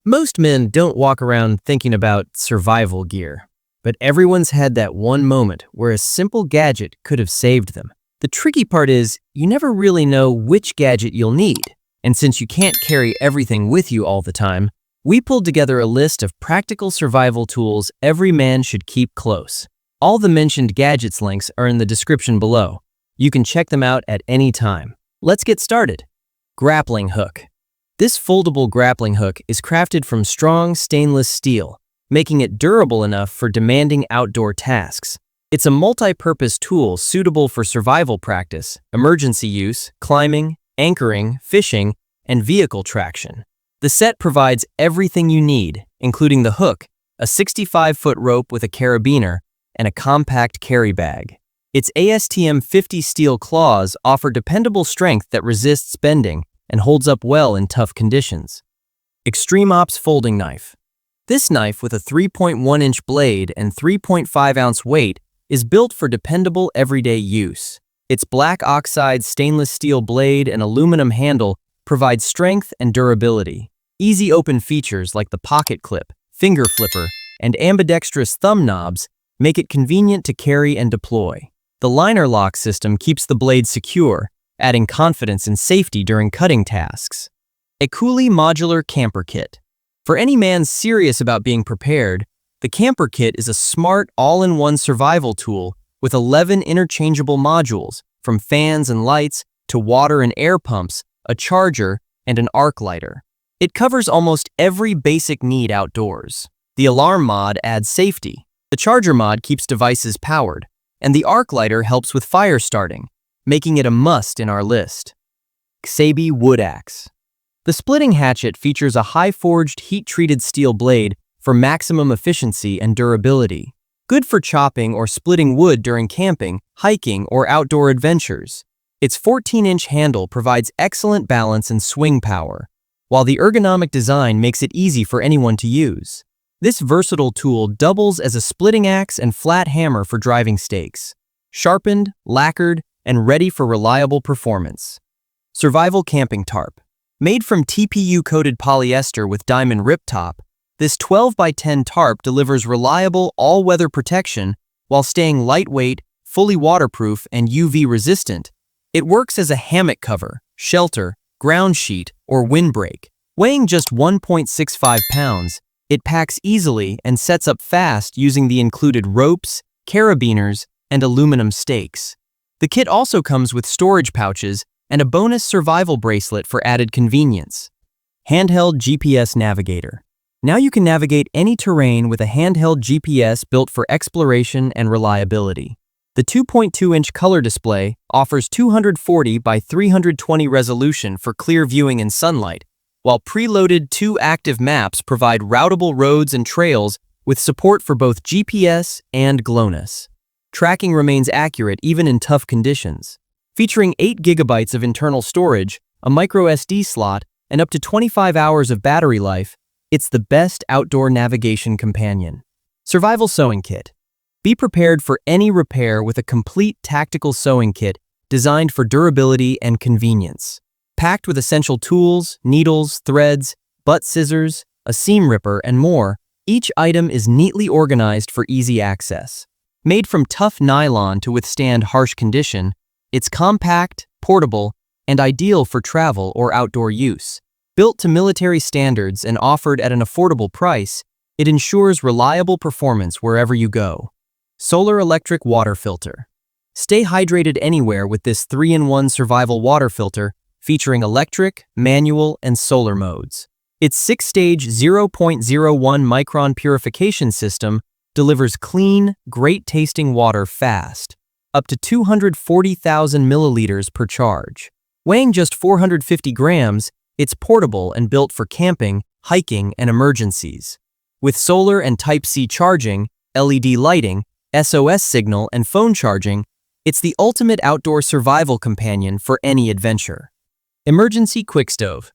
Most men don't walk around thinking about survival gear, but everyone's had that one moment where a simple gadget could have saved them. The tricky part is, you never really know which gadget you'll need. And since you can't carry everything with you all the time, we pulled together a list of practical survival tools every man should keep close. All the mentioned gadgets links are in the description below. You can check them out at any time. Let's get started. Grappling hook. This foldable grappling hook is crafted from strong stainless steel, making it durable enough for demanding outdoor tasks. It's a multi-purpose tool suitable for survival practice, emergency use, climbing, anchoring, fishing, and vehicle traction. The set provides everything you need, including the hook, a 65-foot rope with a carabiner, and a compact carry bag. Its ASTM 50 steel claws offer dependable strength that resists bending and holds up well in tough conditions. Extreme Ops Folding Knife. This knife with a 3.1-inch blade and 3.5-ounce weight is built for dependable everyday use. Its black oxide stainless steel blade and aluminum handle provide strength and durability. Easy open features like the pocket clip, finger flipper, and ambidextrous thumb knobs make it convenient to carry and deploy. The liner lock system keeps the blade secure, adding confidence and safety during cutting tasks. Aecooly Modular CamperKit. For any man serious about being prepared, the CamperKit is a smart, all-in-one survival tool with 11 interchangeable modules, from fans and lights to water and air pumps, a charger, and an arc lighter. It covers almost every basic need outdoors. The alarm mod adds safety. The charger mod keeps devices powered, and the arc lighter helps with fire starting, making it a must in our list. KSEIBI Wood Axe. The splitting hatchet features a high-forged, heat-treated steel blade for maximum efficiency and durability. Good for chopping or splitting wood during camping, hiking, or outdoor adventures. Its 14-inch handle provides excellent balance and swing power, while the ergonomic design makes it easy for anyone to use. This versatile tool doubles as a splitting axe and flat hammer for driving stakes. Sharpened, lacquered, and ready for reliable performance. Survival Camping Tarp. Made from TPU-coated polyester with diamond rip top, this 12x10 tarp delivers reliable all-weather protection while staying lightweight, fully waterproof, and UV-resistant. It works as a hammock cover, shelter, ground sheet, or windbreak. Weighing just 1.65 pounds, it packs easily and sets up fast using the included ropes, carabiners, and aluminum stakes. The kit also comes with storage pouches and a bonus survival bracelet for added convenience. Handheld GPS Navigator. Now you can navigate any terrain with a handheld GPS built for exploration and reliability. The 2.2-inch color display offers 240 by 320 resolution for clear viewing in sunlight, while preloaded 2 active maps provide routable roads and trails with support for both GPS and GLONASS. Tracking remains accurate even in tough conditions. Featuring 8 GB of internal storage, a micro SD slot, and up to 25 hours of battery life, it's the best outdoor navigation companion. Survival Sewing Kit. Be prepared for any repair with a complete tactical sewing kit designed for durability and convenience. Packed with essential tools, needles, threads, butt scissors, a seam ripper, and more, each item is neatly organized for easy access. Made from tough nylon to withstand harsh condition, it's compact, portable, and ideal for travel or outdoor use. Built to military standards and offered at an affordable price, it ensures reliable performance wherever you go. Solar Electric Water Filter. Stay hydrated anywhere with this 3-in-1 survival water filter featuring electric, manual, and solar modes. Its 6-stage 0.01 micron purification system delivers clean, great-tasting water fast, up to 240,000 milliliters per charge. Weighing just 450 grams, it's portable and built for camping, hiking, and emergencies. With solar and Type-C charging, LED lighting, SOS signal, and phone charging, it's the ultimate outdoor survival companion for any adventure. Emergency QuickStove.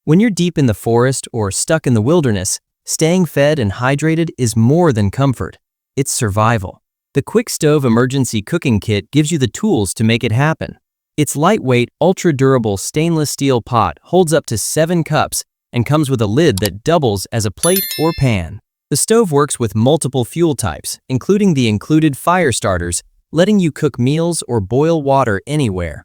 When you're deep in the forest or stuck in the wilderness, staying fed and hydrated is more than comfort. It's survival. The QuickStove Emergency Cooking Kit gives you the tools to make it happen. Its lightweight, ultra-durable stainless steel pot holds up to 7 cups and comes with a lid that doubles as a plate or pan. The stove works with multiple fuel types, including the included fire starters, letting you cook meals or boil water anywhere.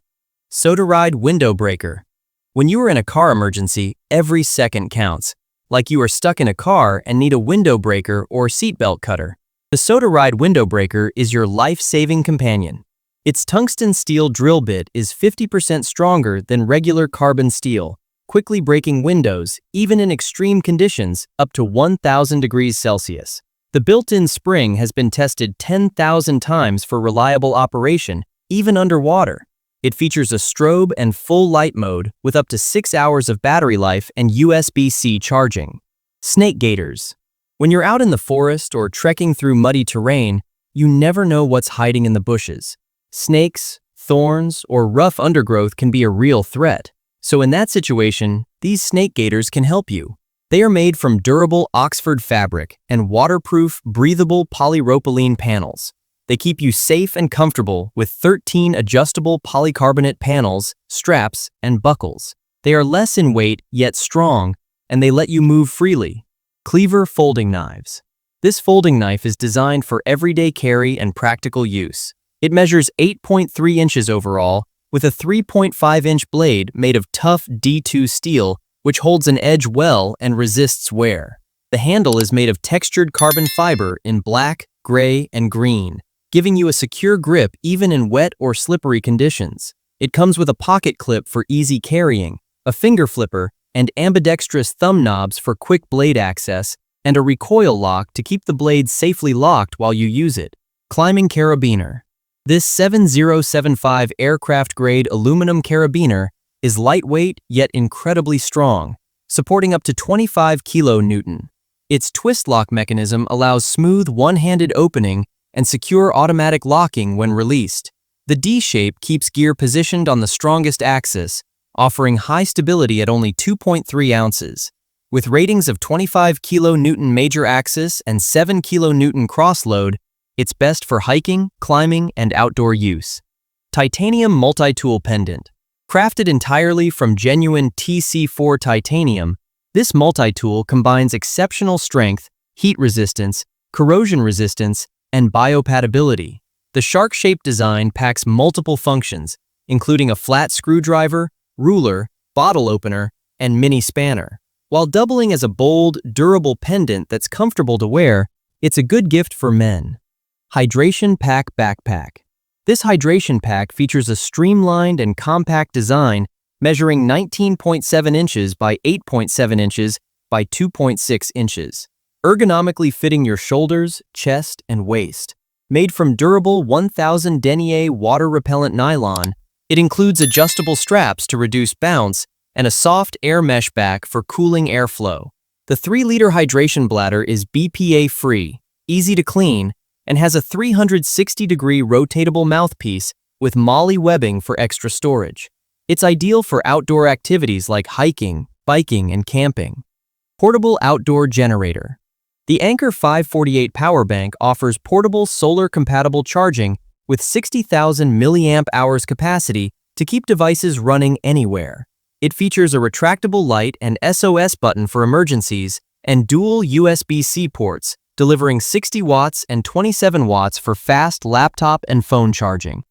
SodaRide window breaker. When you are in a car emergency, every second counts. Like you are stuck in a car and need a window breaker or seatbelt cutter. The SodaRide window breaker is your life-saving companion. Its tungsten steel drill bit is 50% stronger than regular carbon steel, quickly breaking windows, even in extreme conditions, up to 1,000 degrees Celsius. The built-in spring has been tested 10,000 times for reliable operation, even underwater. It features a strobe and full light mode with up to 6 hours of battery life and USB-C charging. Snake Gaiters. When you're out in the forest or trekking through muddy terrain, you never know what's hiding in the bushes. Snakes, thorns, or rough undergrowth can be a real threat. So in that situation, these snake gaiters can help you. They are made from durable Oxford fabric and waterproof, breathable polypropylene panels. They keep you safe and comfortable with 13 adjustable polycarbonate panels, straps, and buckles. They are less in weight, yet strong, and they let you move freely. Cleaver folding knives. This folding knife is designed for everyday carry and practical use. It measures 8.3 inches overall, with a 3.5-inch blade made of tough D2 steel, which holds an edge well and resists wear. The handle is made of textured carbon fiber in black, gray, and green, giving you a secure grip even in wet or slippery conditions. It comes with a pocket clip for easy carrying, a finger flipper, and ambidextrous thumb knobs for quick blade access, and a recoil lock to keep the blade safely locked while you use it. Climbing Carabiner. This 7075 aircraft-grade aluminum carabiner is lightweight yet incredibly strong, supporting up to 25 kN. Its twist lock mechanism allows smooth one-handed opening and secure automatic locking when released. The D shape keeps gear positioned on the strongest axis, offering high stability at only 2.3 ounces. With ratings of 25 kN major axis and 7 kN cross load, it's best for hiking, climbing, and outdoor use. Titanium multi-tool pendant. Crafted entirely from genuine TC4 titanium, this multi-tool combines exceptional strength, heat resistance, corrosion resistance, and biocompatibility. The shark-shaped design packs multiple functions, including a flat screwdriver, ruler, bottle opener, and mini spanner. While doubling as a bold, durable pendant that's comfortable to wear, it's a good gift for men. Hydration Pack Backpack. This hydration pack features a streamlined and compact design measuring 19.7 inches by 8.7 inches by 2.6 inches, ergonomically fitting your shoulders, chest, and waist. Made from durable 1000 denier water-repellent nylon, it includes adjustable straps to reduce bounce and a soft air mesh back for cooling airflow. The 3-liter hydration bladder is BPA-free, easy to clean, and has a 360-degree rotatable mouthpiece with MOLLE webbing for extra storage. It's ideal for outdoor activities like hiking, biking, and camping. Portable outdoor generator. The Anker 548 power bank offers portable solar-compatible charging with 60,000 mAh capacity to keep devices running anywhere. It features a retractable light and SOS button for emergencies and dual USB-C ports, delivering 60 watts and 27 watts for fast laptop and phone charging.